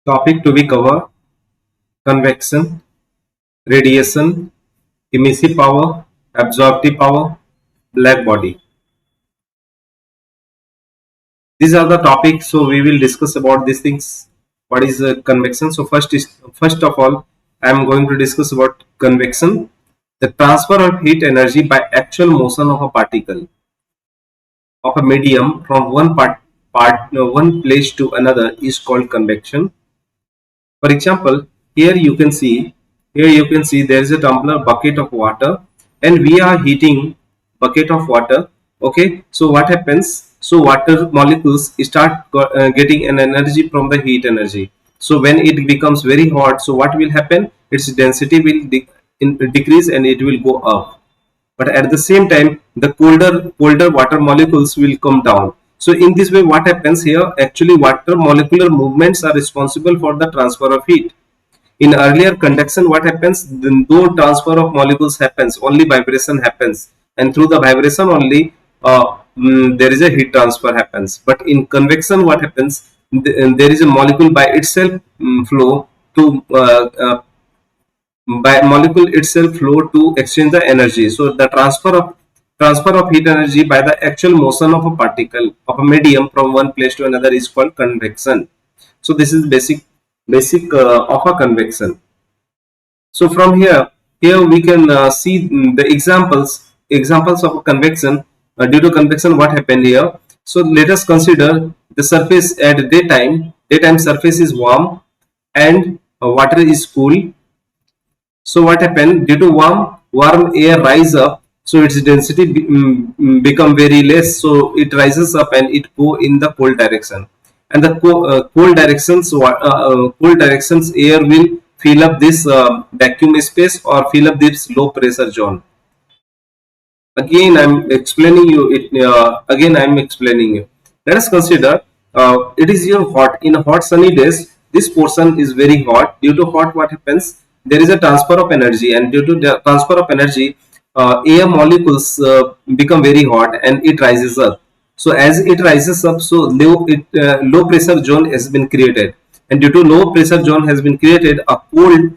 Topic to be covered: convection, radiation, emissive power, absorptive power, black body. These are the topics, so we will discuss about these things. What is convection? So first of all, I am going to discuss about convection, the transfer of heat energy by actual motion of a particle of a medium from one place to another is called convection. For example, here you can see there is a tumbler bucket of water, and we are heating bucket of water. Okay, so what happens? So water molecules start getting an energy from the heat energy. So when it becomes very hot, so what will happen? Its density will decrease and it will go up, but at the same time the colder water molecules will come down. So in this way, what happens here? Actually, water molecular movements are responsible for the transfer of heat. In earlier conduction, what happens? No transfer of molecules happens, only vibration happens, and through the vibration only there is a heat transfer happens. But in convection, what happens? There is a molecule by itself flow to by molecule itself flow to exchange the energy. So the transfer of heat energy by the actual motion of a particle of a medium from one place to another is called convection. So this is basic of a convection. So from here we can see the examples of a convection. Due to convection, what happened here? So let us consider the surface at daytime surface is warm and water is cool. So what happened? Due to warm air rise up, so its density become very less. So it rises up and it go in the cold direction. And the cold directions air will fill up this vacuum space or fill up this low pressure zone. Again, I'm explaining you it. Again, I'm explaining you. Let us consider. It is here hot. In hot sunny days, this portion is very hot. Due to hot, what happens? There is a transfer of energy, and due to the transfer of energy, air molecules become very hot and it rises up. So as it rises up, so low pressure zone has been created, and due to low pressure zone has been created, a cold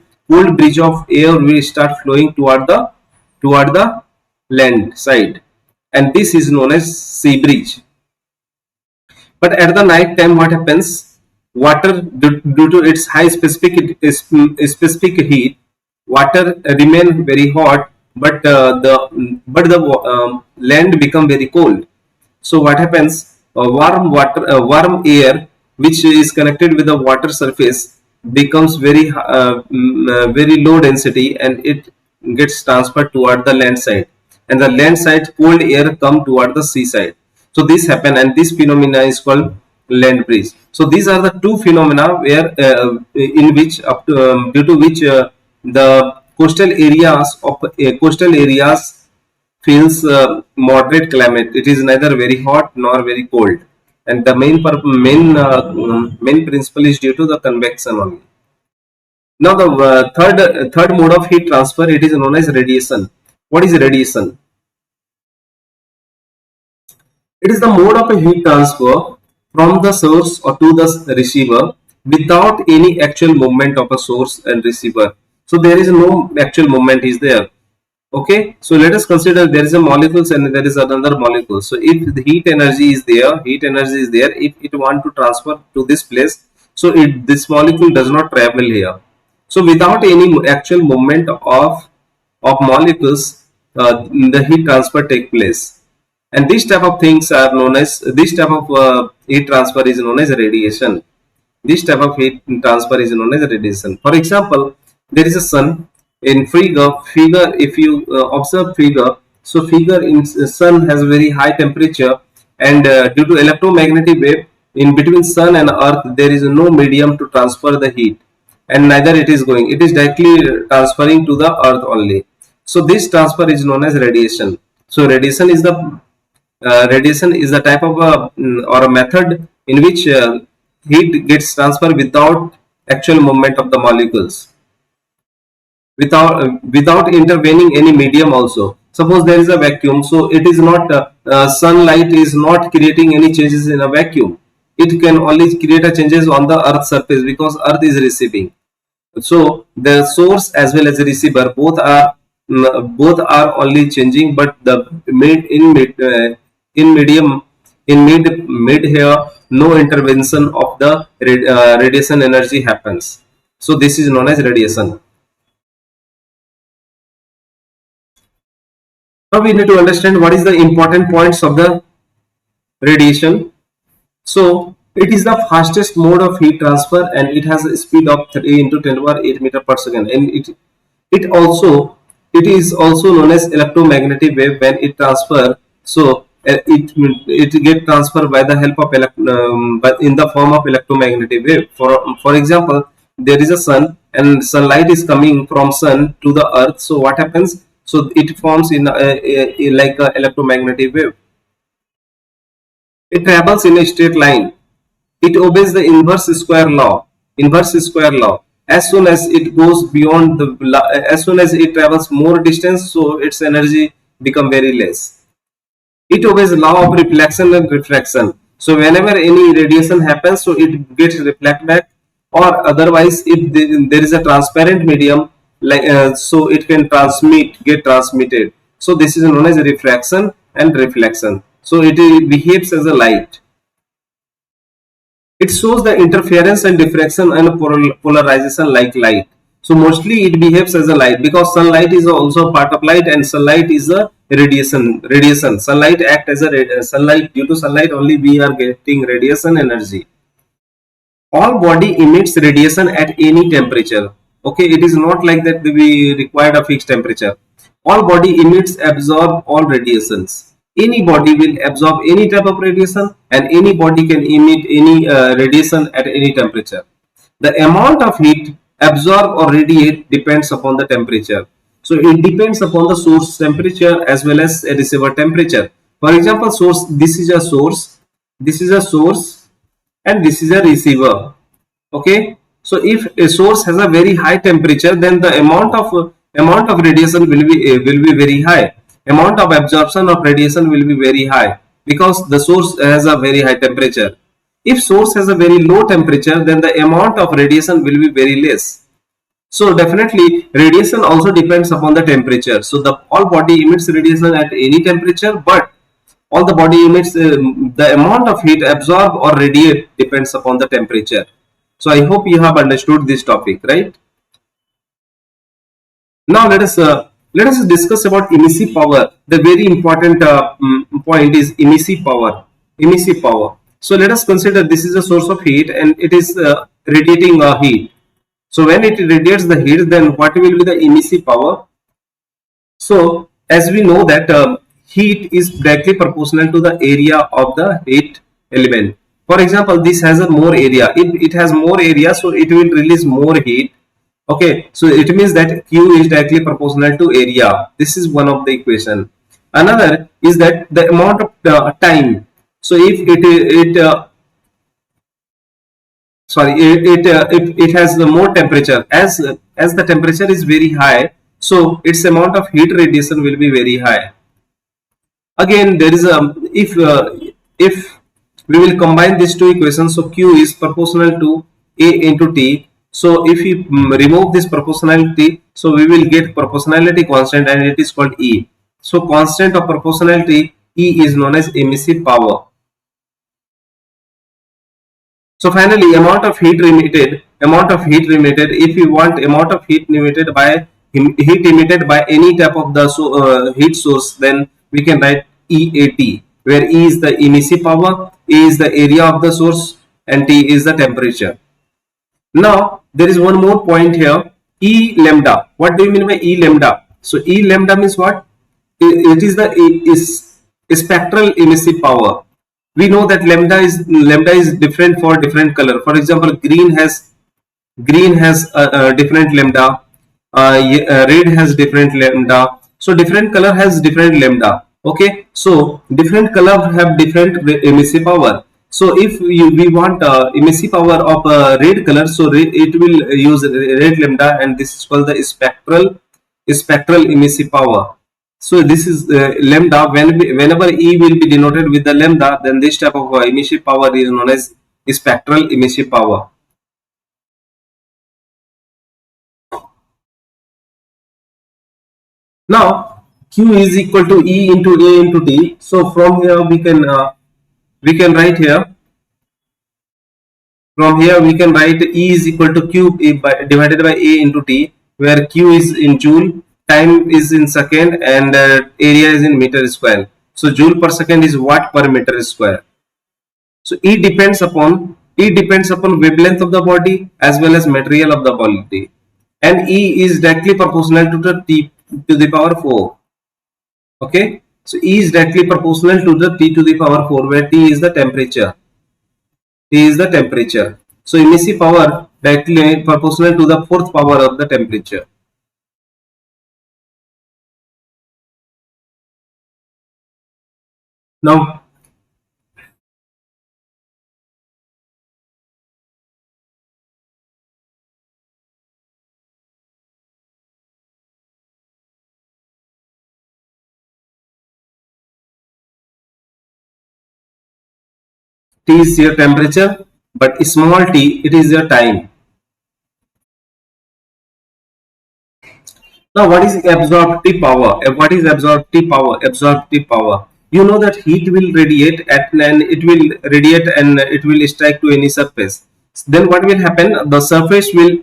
breeze of air will start flowing toward the land side, and this is known as sea breeze. But at the night time, what happens? Water, due to its high specific heat, water remain very hot, but the land become very cold. So what happens? Warm air which is connected with the water surface becomes very low density, and it gets transferred toward the land side, and the land side cold air come toward the seaside. So this happen, and this phenomena is called land breeze. So these are the two phenomena where in which due to which the coastal areas feels moderate climate. It is neither very hot nor very cold, and the main principle is due to the convection only. Now the third mode of heat transfer, it is known as radiation. What is radiation? It is the mode of a heat transfer from the source or to the receiver without any actual movement of a source and receiver. So there is no actual movement is there. Okay, so let us consider there is a molecules and there is another molecule. So if the heat energy is there, if it want to transfer to this place, so this molecule does not travel here. So without any actual movement of molecules, the heat transfer take place. And this type of things are known as, this type of heat transfer is known as radiation. This type of heat transfer is known as radiation. For example, there is a sun. In figure, if you observe figure, so figure in sun has very high temperature, and due to electromagnetic wave in between sun and earth, there is no medium to transfer the heat, and neither it is going. It is directly transferring to the earth only. So this transfer is known as radiation. So radiation is the type of or a method in which heat gets transferred without actual movement of the molecules, without intervening any medium also. Suppose there is a vacuum, so it is not sunlight is not creating any changes in a vacuum. it can only create a changes on the earth surface because earth is receiving. So the source as well as the receiver both are only changing, but the in medium in mid here no intervention of the radiation energy happens. So this is known as radiation. Now we need to understand what is the important points of the radiation. So it is the fastest mode of heat transfer, and it has a speed of 3 into 10 power 8 meter per second, and it is also known as electromagnetic wave when it transfer. So it get transferred by the help of but in the form of electromagnetic wave. For example, there is a sun and sunlight is coming from sun to the earth. So what happens? So it forms in like a electromagnetic wave. It travels in a straight line. It obeys the inverse square law. Inverse square law. As soon as it goes beyond as soon as it travels more distance, so its energy become very less. It obeys law of reflection and refraction. So whenever any radiation happens, so it gets reflect back, or otherwise, if there is a transparent medium, like so it can get transmitted. So this is known as refraction and reflection. So it behaves as a light. It shows the interference and diffraction and polarization like light. So mostly it behaves as a light because sunlight is also part of light, and sunlight is a radiation. Sunlight act as a sunlight. Due to sunlight only we are getting radiation energy. All body emits radiation at any temperature. Okay, it is not like that we required a fixed temperature. All body emits absorb all radiations. Any body will absorb any type of radiation, and any body can emit any radiation at any temperature. The amount of heat absorbed or radiate depends upon the temperature. So it depends upon the source temperature as well as a receiver temperature. For example, source, this is a source, this is a source, and this is a receiver. Okay, so if a source has a very high temperature, then the amount of radiation will be very high. Amount of absorption of radiation will be very high because the source has a very high temperature. If source has a very low temperature, then the amount of radiation will be very less. So definitely radiation also depends upon the temperature. So the all body emits radiation at any temperature, but all the body emits the amount of heat absorbed or radiate depends upon the temperature. So I hope you have understood this topic, right? Now let us discuss about emissive power. The very important point is emissive power. Emissive power. So let us consider this is a source of heat and it is radiating heat. So when it radiates the heat, then what will be the emissive power? So as we know that heat is directly proportional to the area of the heat element. For example, this has a more area. If it has more area, so it will release more heat. Okay, so it means that Q is directly proportional to area. This is one of the equation. Another is that the amount of time. So if it has the more temperature, as the temperature is very high, so its amount of heat radiation will be very high. Again, there is a if we will combine these two equations, so Q is proportional to A into T. So if we remove this proportionality, so we will get proportionality constant, and it is called E. So constant of proportionality E is known as emissive power. So finally, amount of heat emitted. If you want amount of heat emitted by any type of the heat source, then we can write EAT, where E is the emissive power, A is the area of the source, and T is the temperature. Now there is one more point here. E lambda. What do you mean by E lambda? So E lambda means what? It is the spectral emissive power. We know that lambda is different for different color. For example, green has different lambda, red has different lambda. So different color has different lambda. Okay, so different color have different emissive power. So if we want emissive power of red color, so it will use red lambda, and this is called the spectral emissive power. So this is lambda. Whenever E will be denoted with the lambda, then this type of emissive power is known as spectral emissive power. Now Q is equal to E into A into T. So from here we can write here, from here we can write E is equal to Q divided by A into T, where Q is in joule, time is in second, and area is in meter square. So joule per second is watt per meter square. So E depends upon wavelength of the body as well as material of the body, and E is directly proportional to the T to the power 4. Okay, so E is directly proportional to the T to the power 4, where T is the temperature. T is the temperature. So emissive power directly proportional to the fourth power of the temperature. Now T is your temperature, but small t, it is your time. Now, what is absorptive power? What is absorptive power? Absorptive power. You know that heat will radiate at and it will radiate and it will strike to any surface. Then what will happen? The surface will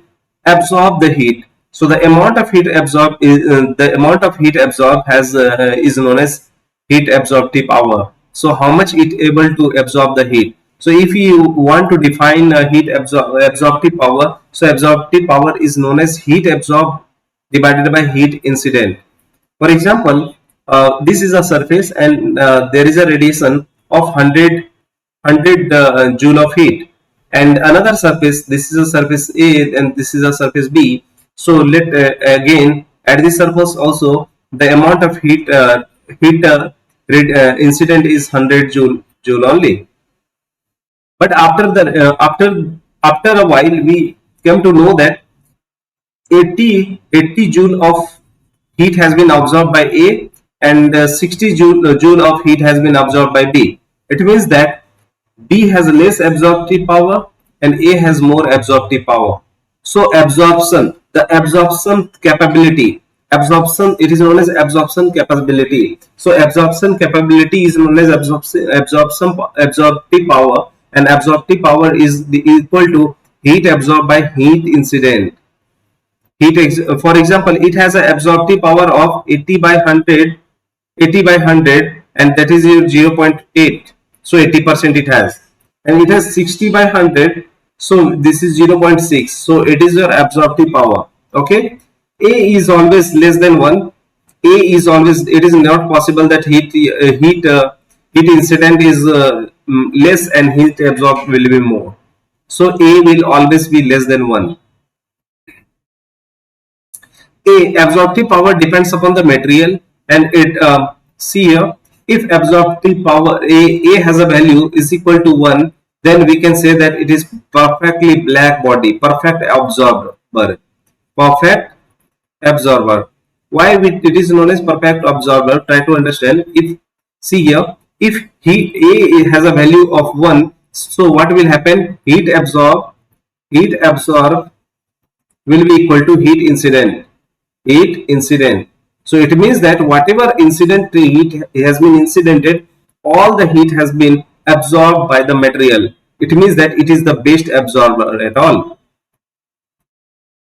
absorb the heat. So the amount of heat absorbed is the amount of heat absorbed has is known as heat absorptive power. So how much it able to absorb the heat? So if you want to define absorptive power, so absorptive power is known as heat absorbed divided by heat incident. For example, this is a surface and there is a radiation of 100 joule of heat, and another surface, this is a surface A and this is a surface B. So let again at this surface also the amount of heat incident is 100 joule only. But after a while we came to know that 80 joule of heat has been absorbed by A, and 60 joule of heat has been absorbed by B. It means that B has less absorptive power and A has more absorptive power. So absorption capability, it is known as absorption capability. So absorption capability is known as absorptive power, and absorptive power is equal to heat absorbed by heat incident. For example, it has an absorptive power of 80 by 100, and that is your 0.8. So 80% it has, and it has 60 by 100, so this is 0.6. So it is your absorptive power. Okay, A is always less than 1. A is always, it is not possible that heat incident is less and heat absorbed will be more. So A will always be less than 1. Absorptive power depends upon the material, and it see here, if absorptive power A has a value is equal to 1, then we can say that it is perfectly black body, perfect absorber. Perfect absorber. Why it is known as perfect absorber? Try to understand. If see here, if A has a value of 1, so what will happen? Heat absorb will be equal to heat incident. So it means that whatever incident heat has been incidented, all the heat has been absorbed by the material. It means that it is the best absorber at all.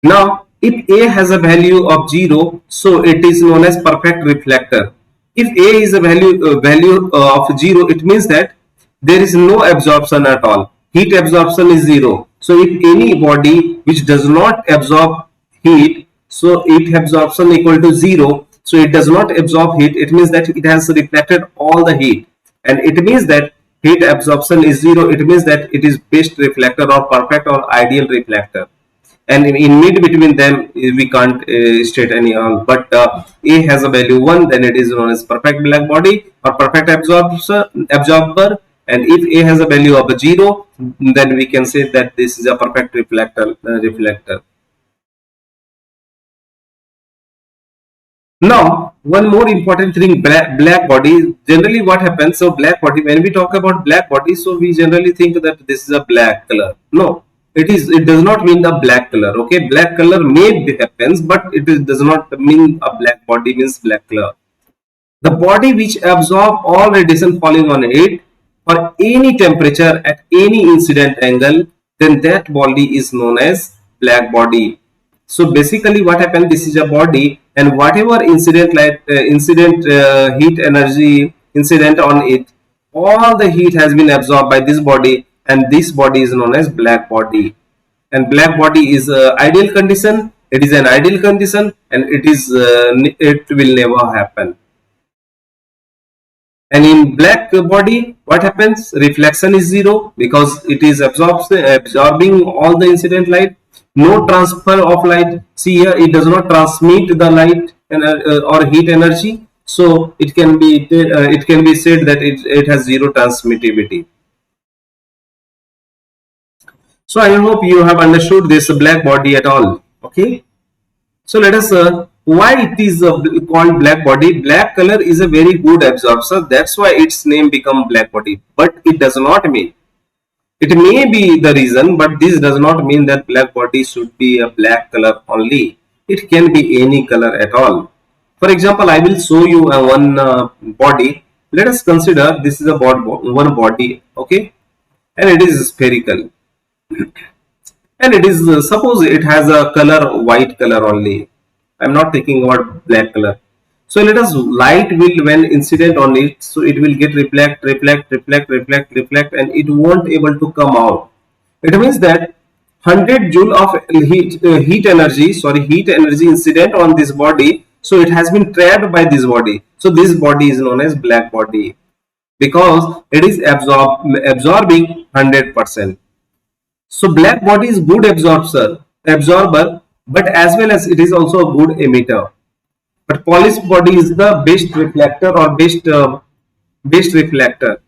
Now, if A has a value of 0, so it is known as perfect reflector. If A is a value of 0, it means that there is no absorption at all. Heat absorption is 0. So if any body which does not absorb heat, so heat absorption equal to 0. So it does not absorb heat. It means that it has reflected all the heat, and it means that heat absorption is 0. It means that it is best reflector or perfect or ideal reflector, and in mid between them we can't state any but A has a value 1, then it is known as perfect black body or perfect absorber, and if A has a value of a 0, then we can say that this is a perfect reflector. Now, one more important thing, black body. Generally, what happens? So, black body. When we talk about black body, so we generally think that this is a black color. No, it is. It does not mean the black color. Okay, black color may happens, but does not mean a black body means black color. The body which absorb all radiation falling on it for any temperature at any incident angle, then that body is known as black body. So basically what happened, this is a body, and whatever incident light heat energy incident on it, all the heat has been absorbed by this body, and this body is known as black body. And black body is ideal condition, it is an ideal condition, and it will never happen. And in black body, what happens? Reflection is zero because it is absorbing all the incident light. No transfer of light. See here, it does not transmit the light or heat energy. So it can be said that it has zero transmittivity. So I hope you have understood this black body at all. Okay. So let us why it is called black body. Black color is a very good absorber. That's why its name become black body. But it does not mean, it may be the reason, but this does not mean that black body should be a black color only. It can be any color at all. For example, I will show you one body. Let us consider this is a one body, okay, and it is spherical, and it is suppose it has a color white color only. I'm not thinking about black color. So let us, light will when incident on it, so it will get reflect, and it won't able to come out. It means that 100 joule of heat energy incident on this body, so it has been trapped by this body. So this body is known as black body because it is absorbing 100%. So black body is good absorber, but as well as it is also a good emitter. But polished body is the best reflector or best reflector.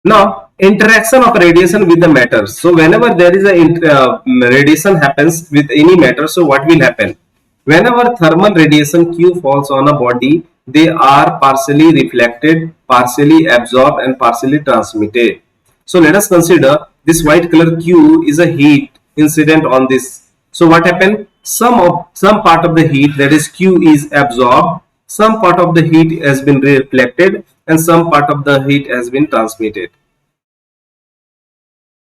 Now, interaction of radiation with the matter. So whenever there is a radiation happens with any matter, so what will happen? Whenever thermal radiation Q falls on a body, they are partially reflected, partially absorbed, and partially transmitted. So let us consider this white color Q is a heat incident on this. So what happened? Some part of the heat, that is Q, is absorbed, some part of the heat has been reflected, and some part of the heat has been transmitted.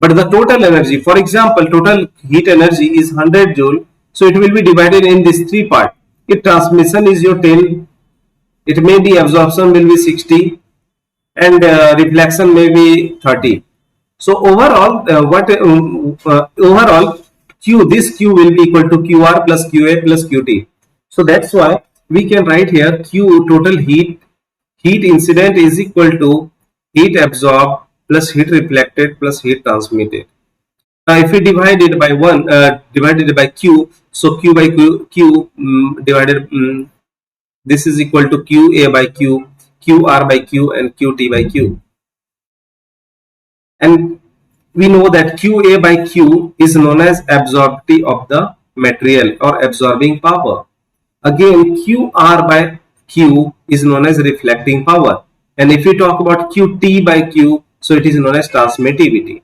But the total energy, for example, total heat energy is 100 joule, so it will be divided in this three part. If transmission is your 10, it may be absorption will be 60, and reflection may be 30. So overall, overall Q, this Q will be equal to QR plus QA plus QT. So that's why we can write here Q, total heat incident, is equal to heat absorbed plus heat reflected plus heat transmitted. Now if we divide it by divided by Q, so Q by Q divided, this is equal to QA by Q, QR by Q, and QT by Q. And we know that QA by Q is known as absorptivity of the material or absorbing power. Again, QR by Q is known as reflecting power. And if we talk about QT by Q, so it is known as transmittivity.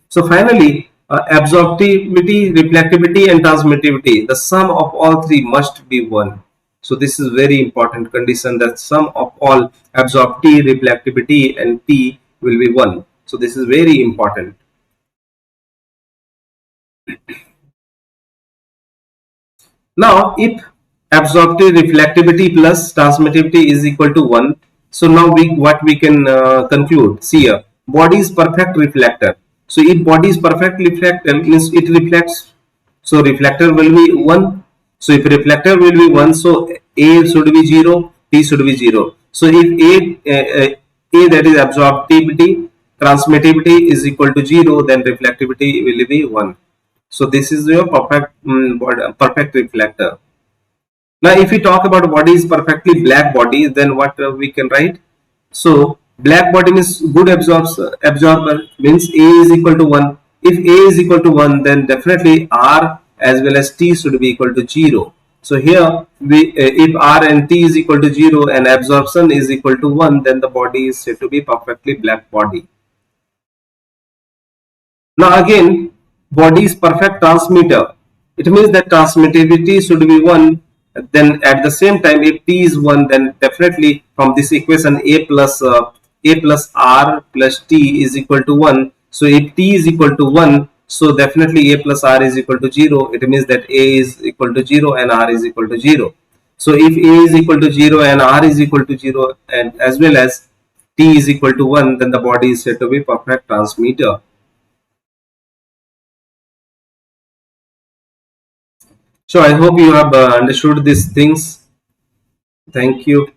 So finally, absorptivity, reflectivity, and transmittivity, the sum of all three must be 1. So this is very important condition, that sum of all absorptivity, reflectivity, and T will be 1. So this is very important. Now, if absorptive reflectivity plus transmittivity is equal to 1, so now what we can conclude? See here, body is perfect reflector. So if body is perfect reflector, means it reflects. So reflector will be 1. So if reflector will be 1, so A should be 0, T should be 0. So if A, that is absorptivity, transmittivity is equal to 0, then reflectivity will be 1. So this is your perfect reflector. Now if we talk about body is perfectly black body, then what we can write? So Black body means good absorber, means A is equal to 1. If A is equal to 1, then definitely R as well as T should be equal to 0. So here, if R and T is equal to 0 and absorption is equal to 1, then the body is said to be perfectly black body. Now again, body is perfect transmitter. It means that transmittivity should be 1. Then at the same time, if T is 1, then definitely from this equation A plus R plus T is equal to 1. So if T is equal to 1, so definitely A plus R is equal to 0. It means that A is equal to 0 and R is equal to 0. So if A is equal to 0 and R is equal to 0 and as well as T is equal to 1, then the body is said to be perfect transmitter. So I hope you have understood these things. Thank you.